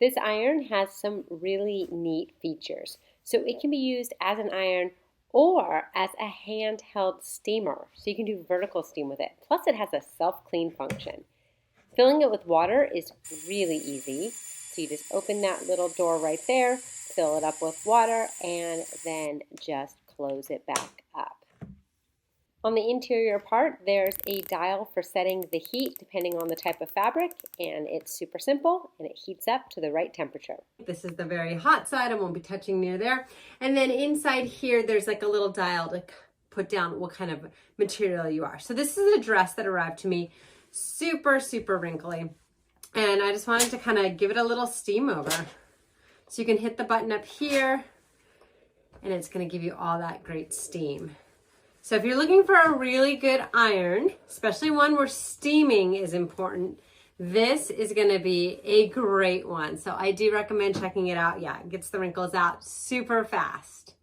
This iron has some really neat features. So it can be used as an iron or as a handheld steamer. So you can do vertical steam with it. Plus it has a self-clean function. Filling it with water is really easy. So you just open that little door right there, fill it up with water, and then just close it back up. On the interior part, there's a dial for setting the heat depending on the type of fabric, and it's super simple and it heats up to the right temperature. This is the very hot side. I won't be touching near there. And then inside here, there's like a little dial to put down what kind of material you are. So this is a dress that arrived to me, super, super wrinkly. And I just wanted to kind of give it a little steam over. So you can hit the button up here and it's going to give you all that great steam. So if you're looking for a really good iron, especially one where steaming is important, this is going to be a great one. So I do recommend checking it out. Yeah, it gets the wrinkles out super fast.